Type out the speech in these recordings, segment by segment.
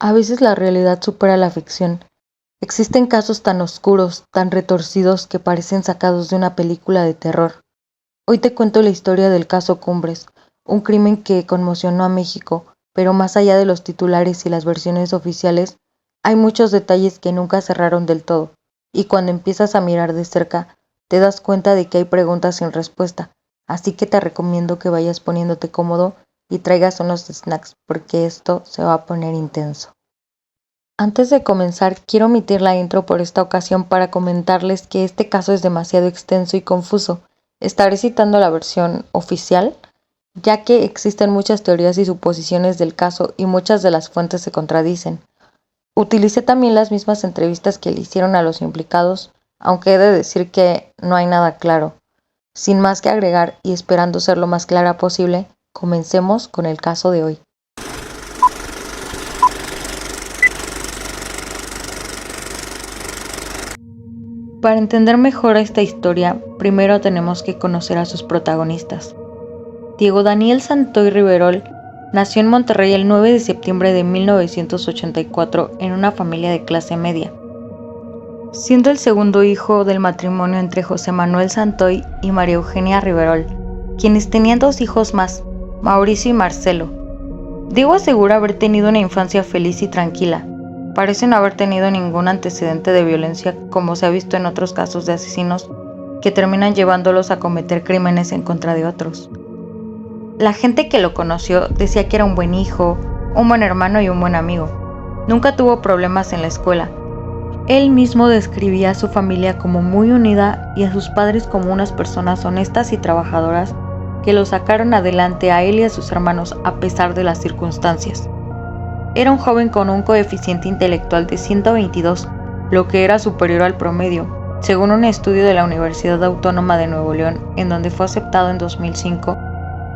A veces la realidad supera la ficción. Existen casos tan oscuros, tan retorcidos que parecen sacados de una película de terror. Hoy te cuento la historia del caso Cumbres, un crimen que conmocionó a México, pero más allá de los titulares y las versiones oficiales, hay muchos detalles que nunca cerraron del todo, y cuando empiezas a mirar de cerca, te das cuenta de que hay preguntas sin respuesta, así que te recomiendo que vayas poniéndote cómodo y traigas unos snacks, porque esto se va a poner intenso. Antes de comenzar, quiero omitir la intro por esta ocasión para comentarles que este caso es demasiado extenso y confuso. Estaré citando la versión oficial, ya que existen muchas teorías y suposiciones del caso y muchas de las fuentes se contradicen. Utilicé también las mismas entrevistas que le hicieron a los implicados, aunque he de decir que no hay nada claro. Sin más que agregar y esperando ser lo más clara posible, comencemos con el caso de hoy. Para entender mejor esta historia, primero tenemos que conocer a sus protagonistas. Diego Daniel Santoy Riverol nació en Monterrey el 9 de septiembre de 1984 en una familia de clase media, siendo el segundo hijo del matrimonio entre José Manuel Santoy y María Eugenia Riverol, quienes tenían dos hijos más, Mauricio y Marcelo. Diego asegura haber tenido una infancia feliz y tranquila. Parece no haber tenido ningún antecedente de violencia como se ha visto en otros casos de asesinos que terminan llevándolos a cometer crímenes en contra de otros. La gente que lo conoció decía que era un buen hijo, un buen hermano y un buen amigo. Nunca tuvo problemas en la escuela. Él mismo describía a su familia como muy unida y a sus padres como unas personas honestas y trabajadoras que lo sacaron adelante a él y a sus hermanos a pesar de las circunstancias. Era un joven con un coeficiente intelectual de 122, lo que era superior al promedio, según un estudio de la Universidad Autónoma de Nuevo León, en donde fue aceptado en 2005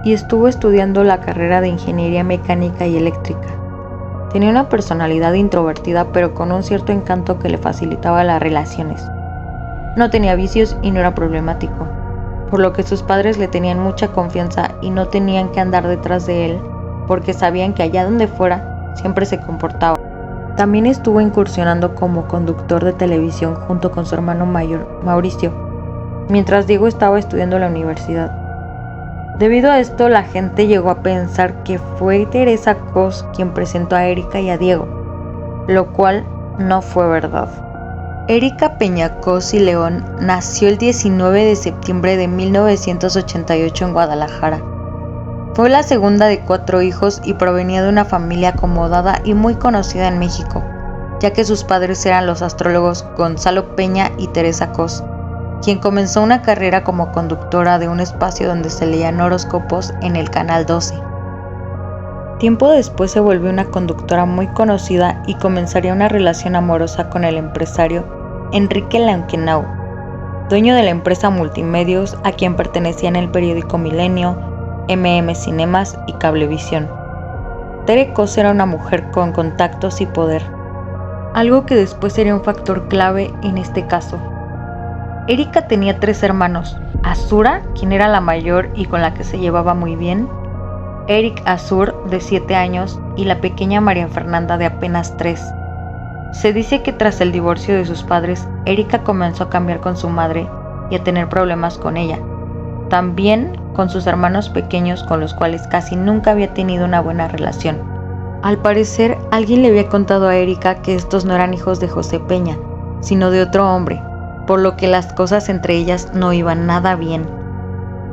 y estuvo estudiando la carrera de Ingeniería Mecánica y Eléctrica. Tenía una personalidad introvertida, pero con un cierto encanto que le facilitaba las relaciones. No tenía vicios y no era problemático, por lo que sus padres le tenían mucha confianza y no tenían que andar detrás de él, porque sabían que allá donde fuera, siempre se comportaba. También estuvo incursionando como conductor de televisión junto con su hermano mayor, Mauricio, mientras Diego estaba estudiando en la universidad. Debido a esto, la gente llegó a pensar que fue Teresa Cos quien presentó a Erika y a Diego, lo cual no fue verdad. Erika Peñacos y León nació el 19 de septiembre de 1988 en Guadalajara. Fue la segunda de 4 hijos y provenía de una familia acomodada y muy conocida en México, ya que sus padres eran los astrólogos Gonzalo Peña y Teresa Cos, quien comenzó una carrera como conductora de un espacio donde se leían horóscopos en el Canal 12. Tiempo después se volvió una conductora muy conocida y comenzaría una relación amorosa con el empresario Enrique Lankenau, dueño de la empresa Multimedios, a quien pertenecían el periódico Milenio, Cinemas y Cablevisión. Tere Cos era una mujer con contactos y poder, algo que después sería un factor clave en este caso. Erika tenía 3 hermanos: Azura, quien era la mayor y con la que se llevaba muy bien, Eric Azur, de 7 años, y la pequeña María Fernanda, de apenas 3. Se dice que tras el divorcio de sus padres, Erika comenzó a cambiar con su madre y a tener problemas con ella. También con sus hermanos pequeños, con los cuales casi nunca había tenido una buena relación. Al parecer, alguien le había contado a Erika que estos no eran hijos de José Peña, sino de otro hombre, por lo que las cosas entre ellas no iban nada bien.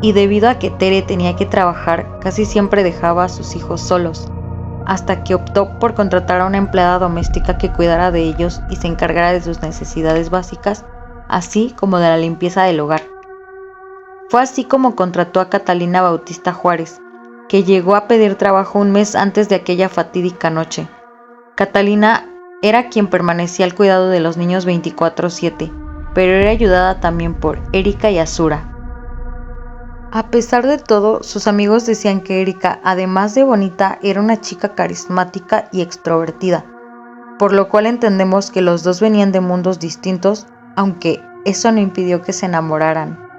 Y debido a que Tere tenía que trabajar, casi siempre dejaba a sus hijos solos, hasta que optó por contratar a una empleada doméstica que cuidara de ellos y se encargara de sus necesidades básicas, así como de la limpieza del hogar. Fue así como contrató a Catalina Bautista Juárez, que llegó a pedir trabajo un mes antes de aquella fatídica noche. Catalina era quien permanecía al cuidado de los niños 24/7, pero era ayudada también por Erika y Azura. A pesar de todo, sus amigos decían que Erika, además de bonita, era una chica carismática y extrovertida, por lo cual entendemos que los dos venían de mundos distintos, aunque eso no impidió que se enamoraran.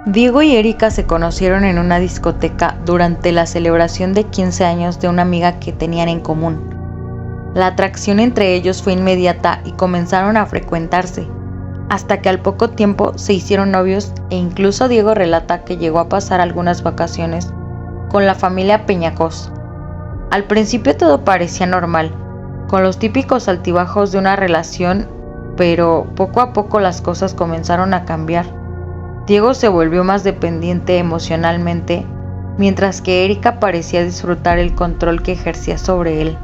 Diego y Erika se conocieron en una discoteca durante la celebración de 15 años de una amiga que tenían en común. La atracción entre ellos fue inmediata y comenzaron a frecuentarse, hasta que al poco tiempo se hicieron novios e incluso Diego relata que llegó a pasar algunas vacaciones con la familia Peñacos. Al principio todo parecía normal, con los típicos altibajos de una relación, pero poco a poco las cosas comenzaron a cambiar. Diego se volvió más dependiente emocionalmente, mientras que Erika parecía disfrutar el control que ejercía sobre él.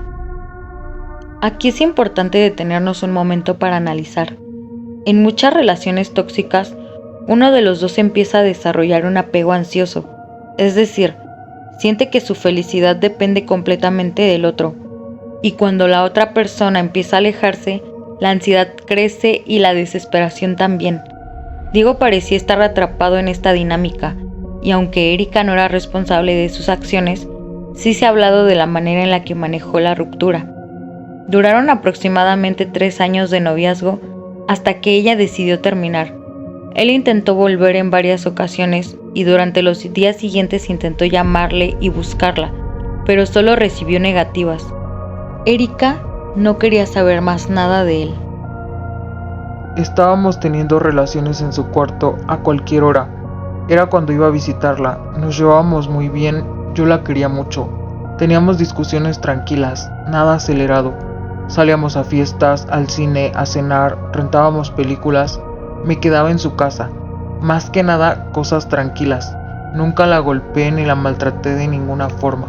Aquí es importante detenernos un momento para analizar. En muchas relaciones tóxicas, uno de los dos empieza a desarrollar un apego ansioso, es decir, siente que su felicidad depende completamente del otro, y cuando la otra persona empieza a alejarse, la ansiedad crece y la desesperación también. Diego parecía estar atrapado en esta dinámica, y aunque Erika no era responsable de sus acciones, sí se ha hablado de la manera en la que manejó la ruptura. Duraron aproximadamente 3 años de noviazgo hasta que ella decidió terminar. Él intentó volver en varias ocasiones y durante los días siguientes intentó llamarle y buscarla, pero solo recibió negativas. Erika no quería saber más nada de él. Estábamos teniendo relaciones en su cuarto a cualquier hora. Era cuando iba a visitarla. Nos llevábamos muy bien, yo la quería mucho. Teníamos discusiones tranquilas, nada acelerado. Salíamos a fiestas, al cine, a cenar, rentábamos películas. Me quedaba en su casa. Más que nada, cosas tranquilas. Nunca la golpeé ni la maltraté de ninguna forma.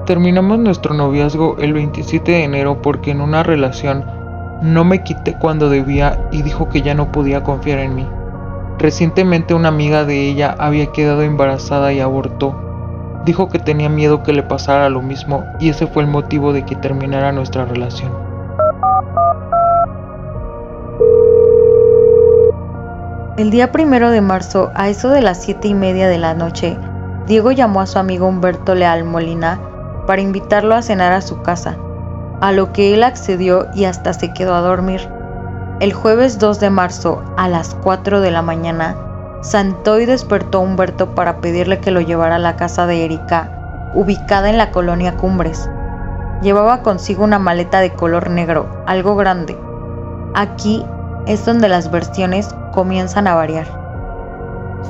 Terminamos nuestro noviazgo el 27 de enero porque en una relación no me quité cuando debía y dijo que ya no podía confiar en mí. Recientemente una amiga de ella había quedado embarazada y abortó. Dijo que tenía miedo que le pasara lo mismo y ese fue el motivo de que terminara nuestra relación. El día 1 de marzo, a eso de las 7:30 de la noche, Diego llamó a su amigo Humberto Leal Molina para invitarlo a cenar a su casa, a lo que él accedió y hasta se quedó a dormir. El jueves 2 de marzo, a las 4 de la mañana, Santoy despertó a Humberto para pedirle que lo llevara a la casa de Erika, ubicada en la colonia Cumbres. Llevaba consigo una maleta de color negro, algo grande. Aquí es donde las versiones comienzan a variar.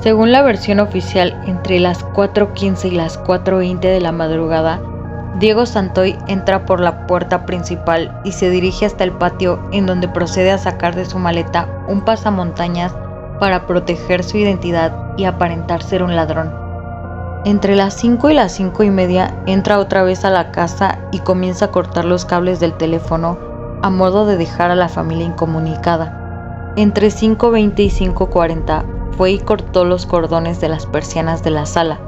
Según la versión oficial, entre las 4:15 y las 4:20 de la madrugada, Diego Santoy entra por la puerta principal y se dirige hasta el patio, en donde procede a sacar de su maleta un pasamontañas para proteger su identidad y aparentar ser un ladrón. Entre las 5 y las 5:30 entra otra vez a la casa y comienza a cortar los cables del teléfono a modo de dejar a la familia incomunicada. Entre 5:20 y 5:40 fue y cortó los cordones de las persianas de la sala.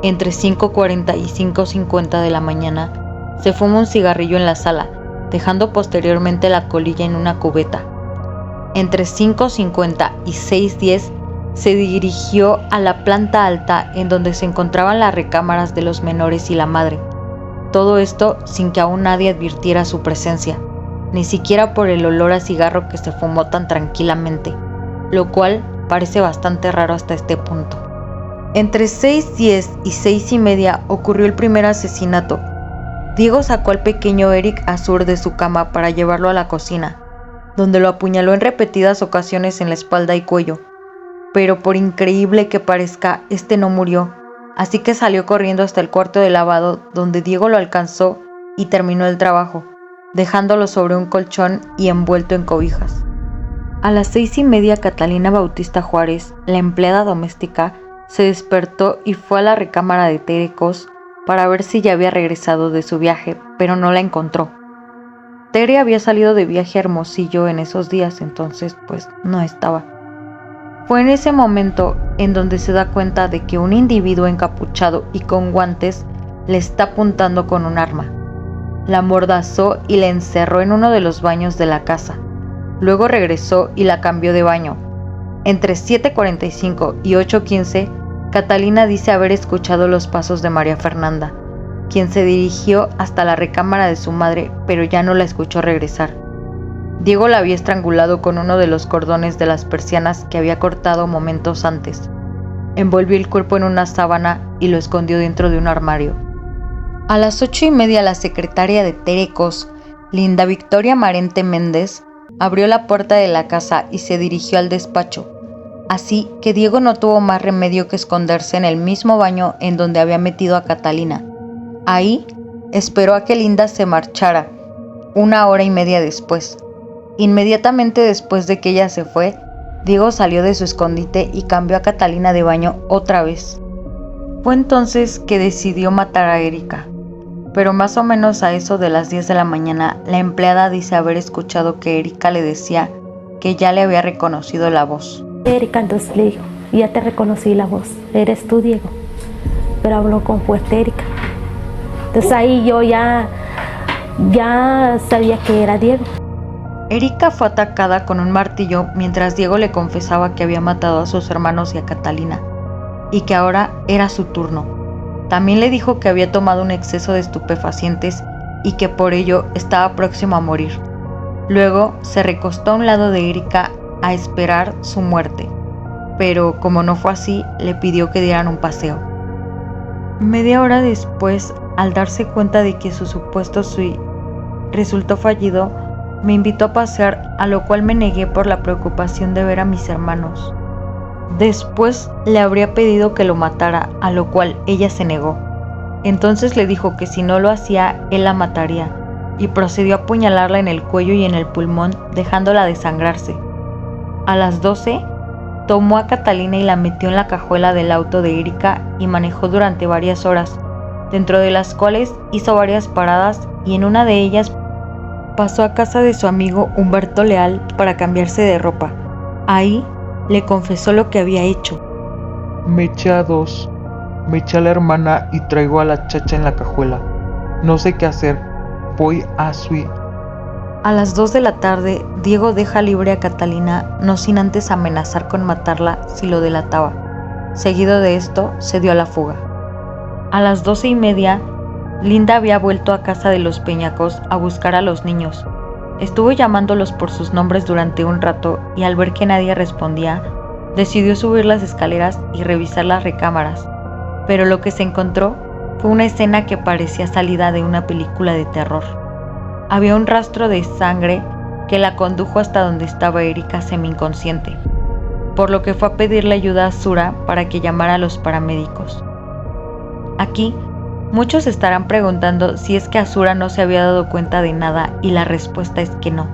Entre 5:40 y 5:50 de la mañana se fuma un cigarrillo en la sala, dejando posteriormente la colilla en una cubeta. Entre 5:50 y 6:10 se dirigió a la planta alta en donde se encontraban las recámaras de los menores y la madre. Todo esto sin que aún nadie advirtiera su presencia, ni siquiera por el olor a cigarro que se fumó tan tranquilamente, lo cual parece bastante raro hasta este punto. Entre 6:10 y 6:30 ocurrió el primer asesinato. Diego sacó al pequeño Eric Azur de su cama para llevarlo a la cocina, donde lo apuñaló en repetidas ocasiones en la espalda y cuello. Pero por increíble que parezca, este no murió, así que salió corriendo hasta el cuarto de lavado, donde Diego lo alcanzó y terminó el trabajo, dejándolo sobre un colchón y envuelto en cobijas. A las 6:30, Catalina Bautista Juárez, la empleada doméstica, se despertó y fue a la recámara de Tere Cos para ver si ya había regresado de su viaje, pero no la encontró. Tere había salido de viaje a Hermosillo en esos días, entonces pues no estaba. Fue en ese momento en donde se da cuenta de que un individuo encapuchado y con guantes le está apuntando con un arma. La amordazó y la encerró en uno de los baños de la casa. Luego regresó y la cambió de baño. Entre 7:45 y 8:15, Catalina dice haber escuchado los pasos de María Fernanda, quien se dirigió hasta la recámara de su madre, pero ya no la escuchó regresar. Diego la había estrangulado con uno de los cordones de las persianas que había cortado momentos antes. Envolvió el cuerpo en una sábana y lo escondió dentro de un armario. A las 8:30 la secretaria de Tere Cos, Linda Victoria Marente Méndez, abrió la puerta de la casa y se dirigió al despacho. Así que Diego no tuvo más remedio que esconderse en el mismo baño en donde había metido a Catalina. Ahí esperó a que Linda se marchara, 1 hora y media después. Inmediatamente después de que ella se fue, Diego salió de su escondite y cambió a Catalina de baño otra vez. Fue entonces que decidió matar a Erika. Pero más o menos a eso de las 10 de la mañana, la empleada dice haber escuchado que Erika le decía que ya le había reconocido la voz. Erika, entonces le dijo, ya te reconocí la voz, eres tú, Diego. Pero habló con fuerte Erika. Entonces ahí yo ya sabía que era Diego. Erika fue atacada con un martillo mientras Diego le confesaba que había matado a sus hermanos y a Catalina, y que ahora era su turno. También le dijo que había tomado un exceso de estupefacientes y que por ello estaba próximo a morir. Luego se recostó a un lado de Erika a esperar su muerte, pero como no fue así, le pidió que dieran un paseo. Media hora después, al darse cuenta de que su supuesto suicidio resultó fallido, me invitó a pasear, a lo cual me negué por la preocupación de ver a mis hermanos. Después le habría pedido que lo matara, a lo cual ella se negó. Entonces le dijo que si no lo hacía, él la mataría, y procedió a apuñalarla en el cuello y en el pulmón, dejándola desangrarse. A las 12, tomó a Catalina y la metió en la cajuela del auto de Erika y manejó durante varias horas, dentro de las cuales hizo varias paradas y en una de ellas pasó a casa de su amigo Humberto Leal para cambiarse de ropa. Ahí le confesó lo que había hecho. Me eché a 2. Me eché a la hermana y traigo a la chacha en la cajuela. No sé qué hacer. Voy a Sui. A las 2 de la tarde, Diego deja libre a Catalina, no sin antes amenazar con matarla si lo delataba. Seguido de esto, se dio a la fuga. A las 12:30, Linda había vuelto a casa de los Peñacos a buscar a los niños. Estuvo llamándolos por sus nombres durante un rato y al ver que nadie respondía, decidió subir las escaleras y revisar las recámaras. Pero lo que se encontró fue una escena que parecía salida de una película de terror. Había un rastro de sangre que la condujo hasta donde estaba Erika semi-inconsciente, por lo que fue a pedirle ayuda a Sura para que llamara a los paramédicos. Aquí, muchos estarán preguntando si es que Azura no se había dado cuenta de nada y la respuesta es que no.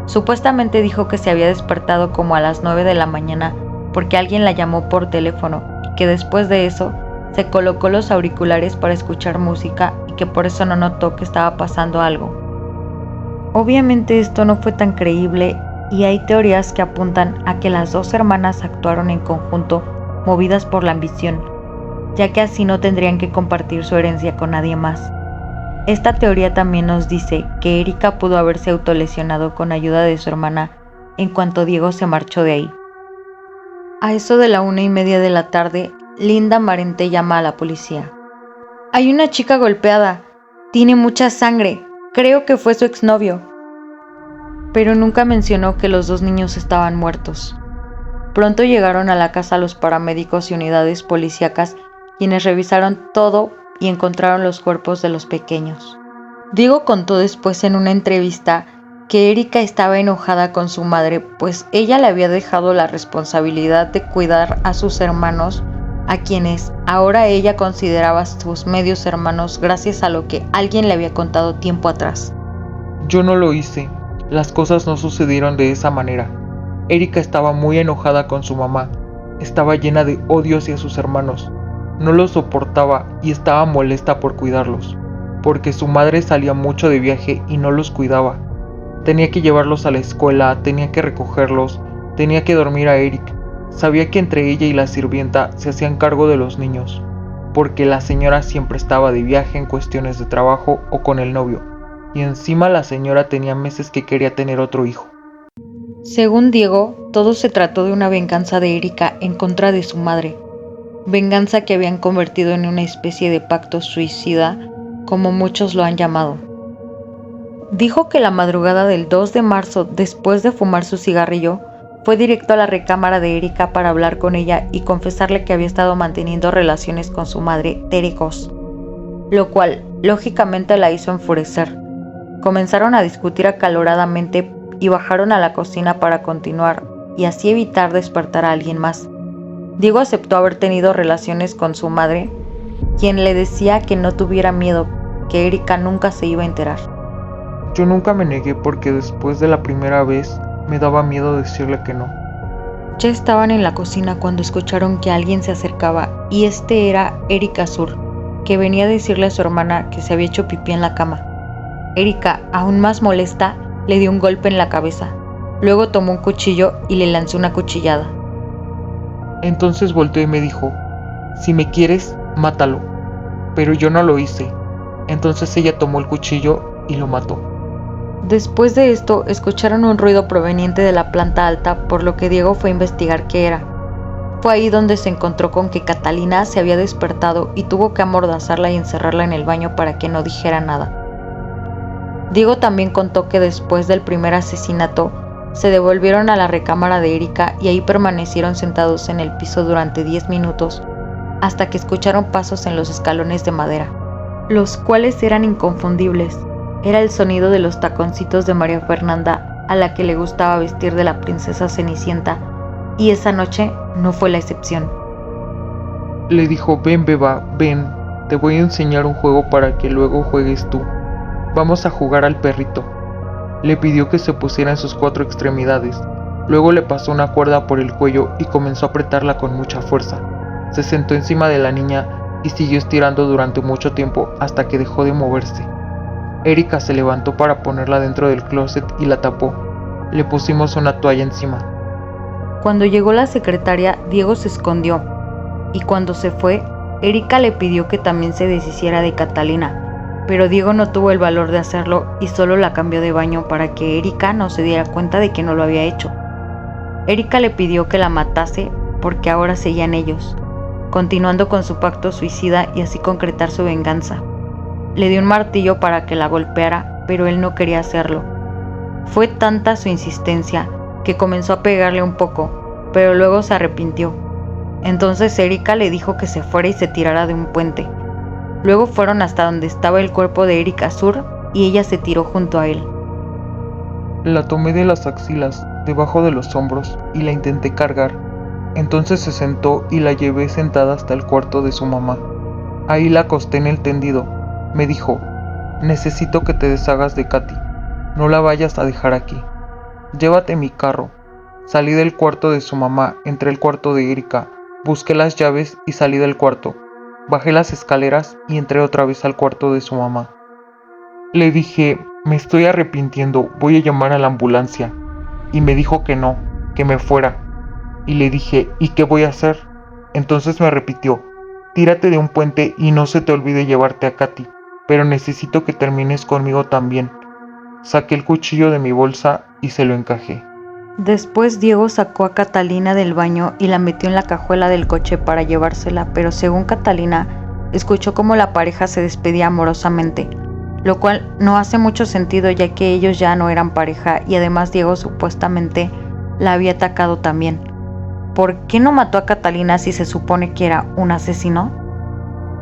Supuestamente dijo que se había despertado como a las 9 de la mañana porque alguien la llamó por teléfono y que después de eso se colocó los auriculares para escuchar música y que por eso no notó que estaba pasando algo. Obviamente esto no fue tan creíble y hay teorías que apuntan a que las dos hermanas actuaron en conjunto movidas por la ambición, ya que así no tendrían que compartir su herencia con nadie más. Esta teoría también nos dice que Erika pudo haberse autolesionado con ayuda de su hermana en cuanto Diego se marchó de ahí. A eso de la 1:30 de la tarde, Linda Marente llama a la policía. Hay una chica golpeada, tiene mucha sangre, creo que fue su exnovio. Pero nunca mencionó que los dos niños estaban muertos. Pronto llegaron a la casa los paramédicos y unidades policíacas, quienes revisaron todo y encontraron los cuerpos de los pequeños. Diego contó después en una entrevista que Erika estaba enojada con su madre, pues ella le había dejado la responsabilidad de cuidar a sus hermanos, a quienes ahora ella consideraba sus medios hermanos gracias a lo que alguien le había contado tiempo atrás. Yo no lo hice. Las cosas no sucedieron de esa manera. Erika estaba muy enojada con su mamá. Estaba llena de odio hacia sus hermanos. No los soportaba y estaba molesta por cuidarlos, porque su madre salía mucho de viaje y no los cuidaba. Tenía que llevarlos a la escuela, tenía que recogerlos, tenía que dormir a Eric. Sabía que entre ella y la sirvienta se hacían cargo de los niños, porque la señora siempre estaba de viaje en cuestiones de trabajo o con el novio, y encima la señora tenía meses que quería tener otro hijo. Según Diego, todo se trató de una venganza de Erika en contra de su madre, venganza que habían convertido en una especie de pacto suicida, como muchos lo han llamado. Dijo que la madrugada del 2 de marzo, después de fumar su cigarrillo, fue directo a la recámara de Erika para hablar con ella y confesarle que había estado manteniendo relaciones con su madre, Tere Cos, lo cual lógicamente la hizo enfurecer. Comenzaron a discutir acaloradamente y bajaron a la cocina para continuar y así evitar despertar a alguien más. Diego aceptó haber tenido relaciones con su madre, quien le decía que no tuviera miedo, que Erika nunca se iba a enterar. Yo nunca me negué porque después de la primera vez me daba miedo decirle que no. Ya estaban en la cocina cuando escucharon que alguien se acercaba y este era Erika Sur, que venía a decirle a su hermana que se había hecho pipí en la cama. Erika, aún más molesta, le dio un golpe en la cabeza. Luego tomó un cuchillo y le lanzó una cuchillada. Entonces volteó y me dijo, si me quieres, mátalo. Pero yo no lo hice. Entonces ella tomó el cuchillo y lo mató. Después de esto, escucharon un ruido proveniente de la planta alta, por lo que Diego fue a investigar qué era. Fue ahí donde se encontró con que Catalina se había despertado y tuvo que amordazarla y encerrarla en el baño para que no dijera nada. Diego también contó que después del primer asesinato, se devolvieron a la recámara de Erika y ahí permanecieron sentados en el piso durante 10 minutos, hasta que escucharon pasos en los escalones de madera, los cuales eran inconfundibles. Era el sonido de los taconcitos de María Fernanda, a la que le gustaba vestir de la princesa Cenicienta, y esa noche no fue la excepción. Le dijo, ven beba, ven, te voy a enseñar un juego para que luego juegues tú. Vamos a jugar al perrito. Le pidió que se pusiera en sus 4 extremidades. Luego le pasó una cuerda por el cuello y comenzó a apretarla con mucha fuerza. Se sentó encima de la niña y siguió estirando durante mucho tiempo hasta que dejó de moverse. Erika se levantó para ponerla dentro del closet y la tapó. Le pusimos una toalla encima. Cuando llegó la secretaria, Diego se escondió, y cuando se fue, Erika le pidió que también se deshiciera de Catalina, pero Diego no tuvo el valor de hacerlo y solo la cambió de baño para que Erika no se diera cuenta de que no lo había hecho. Erika le pidió que la matase porque ahora seguían ellos, continuando con su pacto suicida y así concretar su venganza. Le dio un martillo para que la golpeara, pero él no quería hacerlo. Fue tanta su insistencia que comenzó a pegarle un poco, pero luego se arrepintió. Entonces Erika le dijo que se fuera y se tirara de un puente. Luego fueron hasta donde estaba el cuerpo de Erika Sur y ella se tiró junto a él. La tomé de las axilas, debajo de los hombros, y la intenté cargar. Entonces se sentó y la llevé sentada hasta el cuarto de su mamá. Ahí la acosté en el tendido. Me dijo, necesito que te deshagas de Katy. No la vayas a dejar aquí. Llévate mi carro. Salí del cuarto de su mamá, entré al cuarto de Erika, busqué las llaves y salí del cuarto. Bajé las escaleras y entré otra vez al cuarto de su mamá. Le dije, me estoy arrepintiendo, voy a llamar a la ambulancia. Y me dijo que no, que me fuera. Y le dije, ¿y qué voy a hacer? Entonces me repitió, tírate de un puente y no se te olvide llevarte a Katy, pero necesito que termines conmigo también. Saqué el cuchillo de mi bolsa y se lo encajé. Después Diego sacó a Catalina del baño y la metió en la cajuela del coche para llevársela, pero según Catalina, escuchó cómo la pareja se despedía amorosamente, lo cual no hace mucho sentido ya que ellos ya no eran pareja y además Diego supuestamente la había atacado también. ¿Por qué no mató a Catalina si se supone que era un asesino?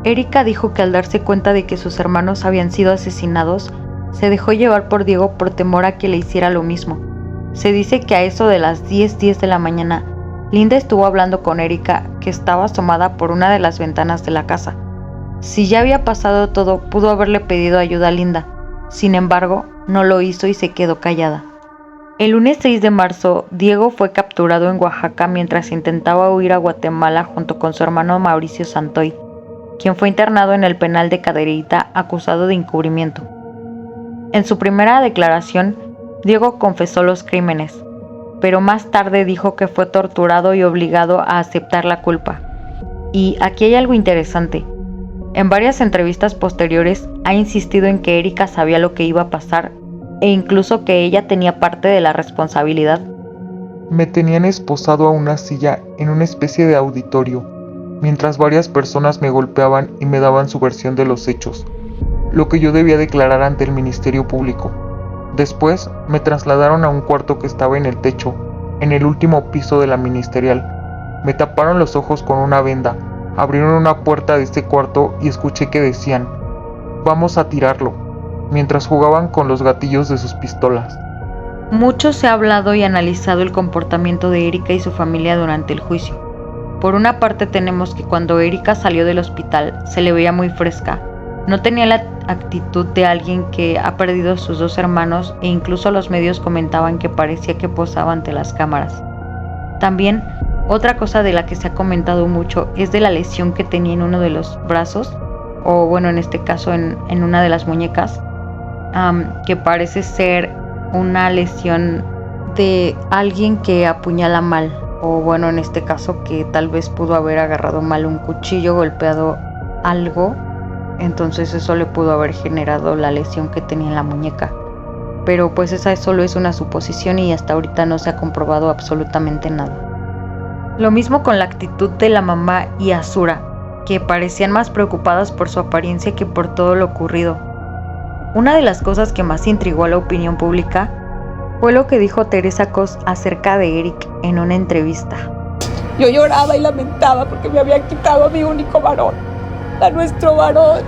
Erika dijo que al darse cuenta de que sus hermanos habían sido asesinados, se dejó llevar por Diego por temor a que le hiciera lo mismo. Se dice que a eso de las 10:10 de la mañana, Linda estuvo hablando con Erika, que estaba asomada por una de las ventanas de la casa. Si ya había pasado todo, pudo haberle pedido ayuda a Linda. Sin embargo, no lo hizo y se quedó callada. El lunes 6 de marzo, Diego fue capturado en Oaxaca mientras intentaba huir a Guatemala junto con su hermano Mauricio Santoy, quien fue internado en el penal de Cadereyta acusado de encubrimiento. En su primera declaración, Diego confesó los crímenes, pero más tarde dijo que fue torturado y obligado a aceptar la culpa. Y aquí hay algo interesante. En varias entrevistas posteriores ha insistido en que Erika sabía lo que iba a pasar e incluso que ella tenía parte de la responsabilidad. Me tenían esposado a una silla en una especie de auditorio, mientras varias personas me golpeaban y me daban su versión de los hechos, lo que yo debía declarar ante el Ministerio Público. Después me trasladaron a un cuarto que estaba en el techo, en el último piso de la ministerial. Me taparon los ojos con una venda, abrieron una puerta de este cuarto y escuché que decían, vamos a tirarlo, mientras jugaban con los gatillos de sus pistolas. Mucho se ha hablado y analizado el comportamiento de Erika y su familia durante el juicio. Por una parte tenemos que cuando Erika salió del hospital se le veía muy fresca. No tenía la actitud de alguien que ha perdido a sus 2 hermanos e incluso los medios comentaban que parecía que posaba ante las cámaras. También, otra cosa de la que se ha comentado mucho es de la lesión que tenía en uno de los brazos, o bueno, en este caso en una de las muñecas, que parece ser una lesión de alguien que apuñala mal, o bueno, en este caso que tal vez pudo haber agarrado mal un cuchillo, golpeado algo, entonces eso le pudo haber generado la lesión que tenía en la muñeca. Pero pues esa solo es una suposición y hasta ahorita no se ha comprobado absolutamente nada. Lo mismo con la actitud de la mamá y Azura, que parecían más preocupadas por su apariencia que por todo lo ocurrido. Una de las cosas que más intrigó a la opinión pública fue lo que dijo Teresa Cos acerca de Eric en una entrevista. Yo lloraba y lamentaba porque me habían quitado a mi único varón, a nuestro varón,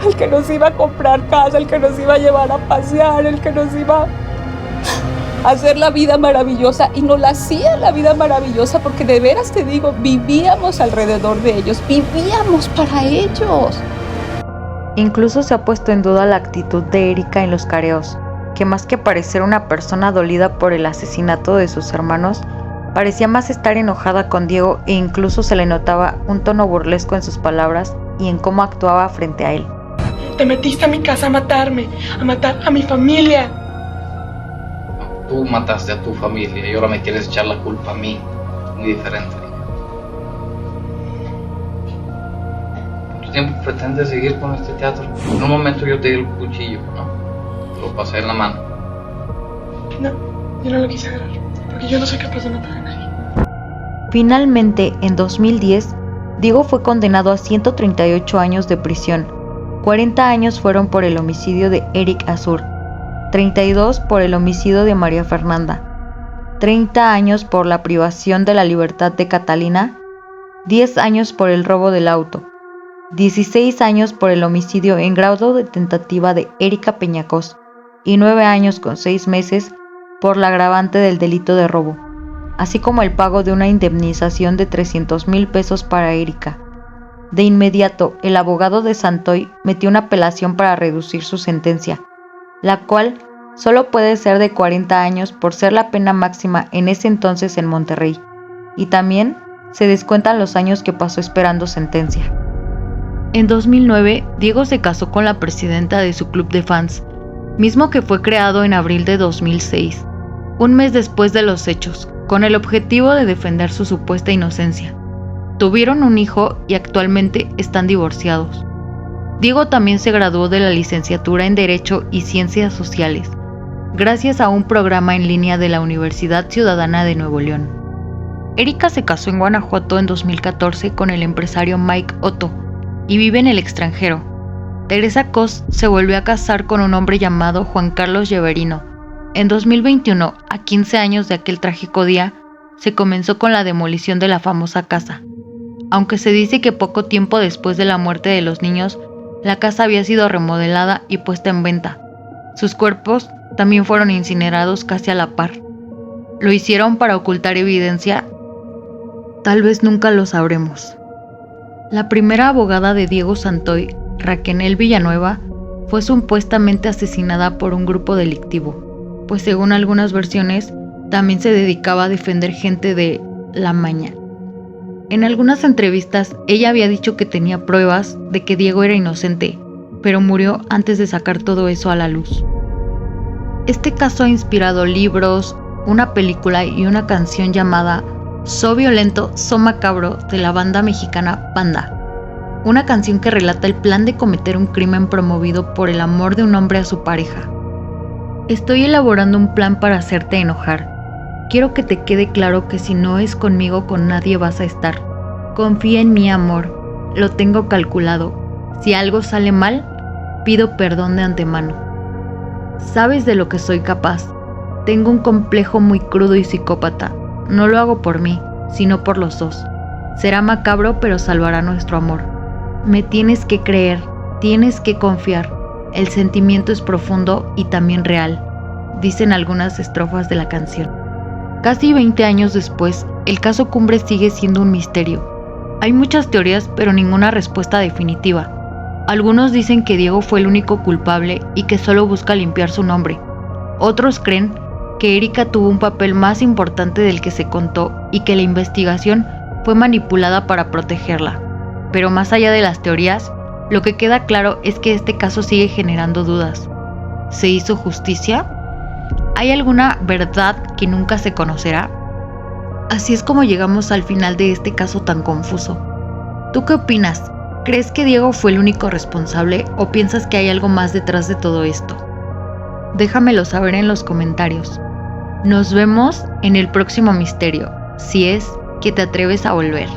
el que nos iba a comprar casa, el que nos iba a llevar a pasear, el que nos iba a hacer la vida maravillosa, y nos la hacía la vida maravillosa porque de veras te digo, vivíamos alrededor de ellos, vivíamos para ellos. Incluso se ha puesto en duda la actitud de Erika en los careos, que más que parecer una persona dolida por el asesinato de sus hermanos, parecía más estar enojada con Diego e incluso se le notaba un tono burlesco en sus palabras y en cómo actuaba frente a él. Te metiste a mi casa a matarme, a matar a mi familia. Tú mataste a tu familia y ahora me quieres echar la culpa a mí. Muy diferente. ¿Cuánto tiempo pretendes seguir con este teatro? En un momento yo te di el cuchillo, ¿no? Te lo pasé en la mano. No, yo no lo quise agarrar, porque yo no soy capaz de matar a nadie. Finalmente, en 2010, Diego fue condenado a 138 años de prisión. 40 años fueron por el homicidio de Eric Azur, 32 por el homicidio de María Fernanda, 30 años por la privación de la libertad de Catalina, 10 años por el robo del auto, 16 años por el homicidio en grado de tentativa de Erika Peñacos y 9 años con 6 meses por la agravante del delito de robo, así como el pago de una indemnización de 300,000 pesos para Erika. De inmediato, el abogado de Santoy metió una apelación para reducir su sentencia, la cual solo puede ser de 40 años por ser la pena máxima en ese entonces en Monterrey, y también se descuentan los años que pasó esperando sentencia. En 2009, Diego se casó con la presidenta de su club de fans, mismo que fue creado en abril de 2006, un mes después de los hechos, con el objetivo de defender su supuesta inocencia. Tuvieron un hijo y actualmente están divorciados. Diego también se graduó de la licenciatura en Derecho y Ciencias Sociales, gracias a un programa en línea de la Universidad Ciudadana de Nuevo León. Erika se casó en Guanajuato en 2014 con el empresario Mike Otto y vive en el extranjero. Teresa Cos se volvió a casar con un hombre llamado Juan Carlos Lleverino. En 2021, a 15 años de aquel trágico día, se comenzó con la demolición de la famosa casa. Aunque se dice que poco tiempo después de la muerte de los niños, la casa había sido remodelada y puesta en venta. Sus cuerpos también fueron incinerados casi a la par. ¿Lo hicieron para ocultar evidencia? Tal vez nunca lo sabremos. La primera abogada de Diego Santoy, Raquel Villanueva, fue supuestamente asesinada por un grupo delictivo, pues según algunas versiones, también se dedicaba a defender gente de la maña. En algunas entrevistas, ella había dicho que tenía pruebas de que Diego era inocente, pero murió antes de sacar todo eso a la luz. Este caso ha inspirado libros, una película y una canción llamada So Violento, So Macabro de la banda mexicana Panda, una canción que relata el plan de cometer un crimen promovido por el amor de un hombre a su pareja. Estoy elaborando un plan para hacerte enojar. Quiero que te quede claro que si no es conmigo, con nadie vas a estar. Confía en mi amor, lo tengo calculado. Si algo sale mal, pido perdón de antemano. Sabes de lo que soy capaz. Tengo un complejo muy crudo y psicópata. No lo hago por mí, sino por los dos. Será macabro, pero salvará nuestro amor. Me tienes que creer. Tienes que confiar. El sentimiento es profundo y también real, dicen algunas estrofas de la canción. Casi 20 años después, el caso Cumbres sigue siendo un misterio. Hay muchas teorías, pero ninguna respuesta definitiva. Algunos dicen que Diego fue el único culpable y que solo busca limpiar su nombre. Otros creen que Erika tuvo un papel más importante del que se contó y que la investigación fue manipulada para protegerla. Pero más allá de las teorías, lo que queda claro es que este caso sigue generando dudas. ¿Se hizo justicia? ¿Hay alguna verdad que nunca se conocerá? Así es como llegamos al final de este caso tan confuso. ¿Tú qué opinas? ¿Crees que Diego fue el único responsable o piensas que hay algo más detrás de todo esto? Déjamelo saber en los comentarios. Nos vemos en el próximo misterio, si es que te atreves a volver.